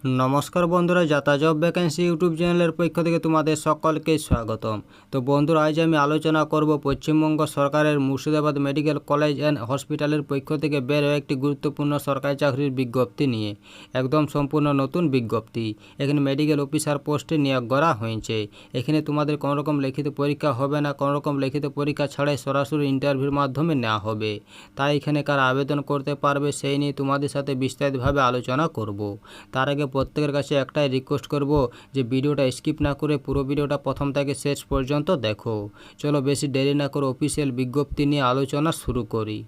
নমস্কার বন্ধুরা, যাতা জব ভ্যাকেন্সি ইউটিউব চ্যানেলের পক্ষ থেকে তোমাদের সকলকে স্বাগতম। তো বন্ধুরা, আজ আমি আলোচনা করব পশ্চিমবঙ্গ সরকারের মুর্শিদাবাদ মেডিকেল কলেজ অ্যান্ড হসপিটালের পক্ষ থেকে বের হয়ে একটি গুরুত্বপূর্ণ সরকারি চাকরির বিজ্ঞপ্তি নিয়ে। একদম সম্পূর্ণ নতুন বিজ্ঞপ্তি। এখানে মেডিকেল অফিসার পোস্টে নিয়োগ করা হয়েছে। এখানে তোমাদের কোনোরকম লিখিত পরীক্ষা হবে না, কোনোরকম লিখিত পরীক্ষা ছাড়াই সরাসরি ইন্টারভিউর মাধ্যমে নেওয়া হবে। তাই এখানে কারা আবেদন করতে পারবে সেই নিয়ে তোমাদের সাথে বিস্তারিতভাবে আলোচনা করব। তার আগে প্রত্যেকের কাছে একটাই রিকোয়েস্ট করব যে ভিডিওটা স্কিপ না করে পুরো ভিডিওটা প্রথম থেকে শেষ পর্যন্ত দেখো। চলো বেশি দেরি না করে অফিসিয়াল বিজ্ঞপ্তি নিয়ে আলোচনা শুরু করি।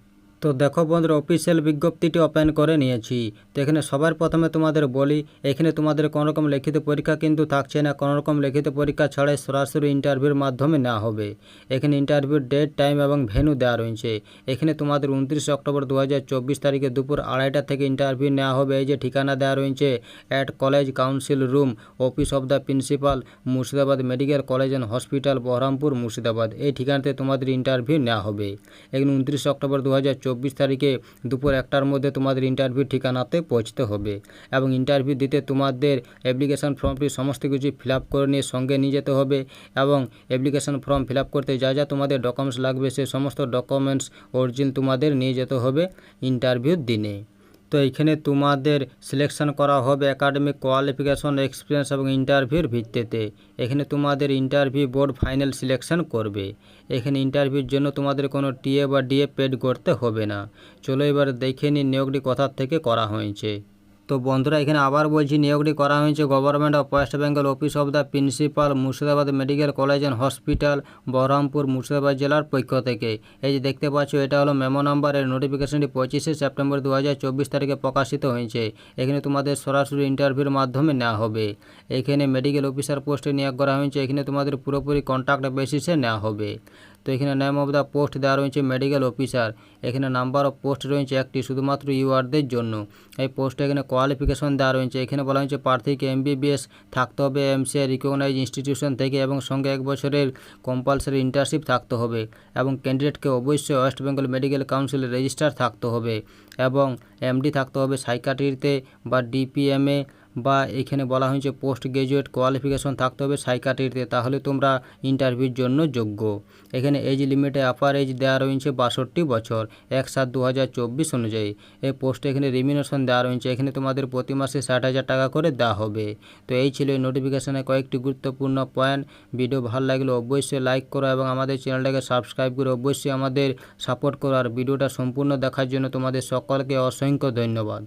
তো দেখো বন্ধুরা, অফিসিয়াল বিজ্ঞপ্তিটি ওপেন করে নিয়েছি। তো এখানে সবার প্রথমে তোমাদের বলি, এখানে তোমাদের কোনোরকম লিখিত পরীক্ষা কিন্তু থাকছে না। কোনোরকম লিখিত পরীক্ষা ছাড়াই সরাসরি ইন্টারভিউর মাধ্যমে নেওয়া হবে। এখানে ইন্টারভিউর ডেট, টাইম এবং ভেন্যু দেওয়া রয়েছে। এখানে তোমাদের 29 অক্টোবর 2024 তারিখে দুপুর 2:30 থেকে ইন্টারভিউ নেওয়া হবে। এই যে ঠিকানা দেওয়া রয়েছে, at college council room, office of the principal, Murshidabad medical college and hospital, Baharampur, Murshidabad. এই ঠিকানাতে তোমাদের ইন্টারভিউ নেওয়া হবে। এখানে 29 অক্টোবর 2024 তারিখে দুপুর 1টার মধ্যে তোমাদের ইন্টারভিউ ঠিকানাতে পৌঁছতে হবে। এবং ইন্টারভিউ দিতে তোমাদের অ্যাপ্লিকেশান ফর্মটি সমস্ত কিছু ফিল আপ করে নিয়ে সঙ্গে নিয়ে যেতে হবে। এবং অ্যাপ্লিকেশান ফর্ম ফিল আপ করতে যা যা তোমাদের ডকুমেন্টস লাগবে সে সমস্ত ডকুমেন্টস অরিজিনাল তোমাদের নিয়ে যেতে হবে ইন্টারভিউর দিনে। তো এইখানে তোমাদের সিলেকশন করা হবে একাডেমিক কোয়ালিফিকেশন, এক্সপিরিয়েন্স এবং ইন্টারভিউর ভিত্তিতে। এখানে তোমাদের ইন্টারভিউ বোর্ড ফাইনাল সিলেকশন করবে। এখানে ইন্টারভিউর জন্য তোমাদের কোনো টিএ বা ডিএ পেড করতে হবে না। চলো এবার দেখে নিই নিয়োগটি কোথার থেকে করা হয়েছে। তো বন্ধুরা, এখানে আবার বলছি, নিয়োগটি করা হয়েছে government of West Bengal, office of the principal, Murshidabad medical college and hospital, Baharampur, Murshidabad জেলার পক্ষ থেকে। এই যে দেখতে পাচ্ছ, এটা হলো মেমো নাম্বার। এর নোটিফিকেশনটি 25 সেপ্টেম্বর 2024 তারিখে প্রকাশিত হয়েছে। এখানে তোমাদের সরাসরি ইন্টারভিউর মাধ্যমে নেওয়া হবে। এখানে মেডিকেল অফিসার পোস্টে নিয়োগ করা হয়েছে। এখানে তোমাদের পুরোপুরি কন্ট্রাক্ট বেসিসে নেওয়া হবে। তো এখানে নেম অফ দ্য পোস্ট দেওয়া রয়েছে মেডিকেল অফিসার। এখানে নাম্বার অফ পোস্ট রয়েছে একটি, শুধুমাত্র ইউআরদের জন্য। এই পোস্টে এখানে কোয়ালিফিকেশন দেওয়া রয়েছে। এখানে বলা হয়েছে প্রার্থীকে এমবিবিএস থাকতে হবে এমসিআই রিকগনাইজ ইনস্টিটিউশন থেকে, এবং সঙ্গে 1 বছরের কম্পালসারি ইন্টার্নশিপ থাকতে হবে। এবং ক্যান্ডিডেটকে অবশ্যই ওয়েস্ট বেঙ্গল মেডিকেল কাউন্সিলের রেজিস্টার থাকতে হবে, এবং এমডি থাকতে হবে সাইকাট্রিতে বা ডিপিএমএ, বা এখানে বলা হয়েছে পোস্ট গ্রাজুয়েট কোয়ালিফিকেশন থাকতে হবে সাইকাট্রিতে। তাহলে তোমরা ইন্টারভিউর জন্য যোগ্য। এখানে এজ লিমিটে আপার এজ দেওয়া রয়েছে 62 বছর 1/7/2024 অনুযায়ী। এই পোস্টে এখানে রিমিউনেশন দেওয়া রয়েছে। এখানে তোমাদের প্রতি মাসে 60,000 টাকা করে দেওয়া হবে। তো এই ছিল এই নোটিফিকেশানে কয়েকটি গুরুত্বপূর্ণ পয়েন্ট। ভিডিও ভালো লাগলে অবশ্যই লাইক করো এবং আমাদের চ্যানেলটাকে সাবস্ক্রাইব করে অবশ্যই আমাদের সাপোর্ট করো। আর ভিডিওটা সম্পূর্ণ দেখার জন্য তোমাদের সকলকে অসংখ্য ধন্যবাদ।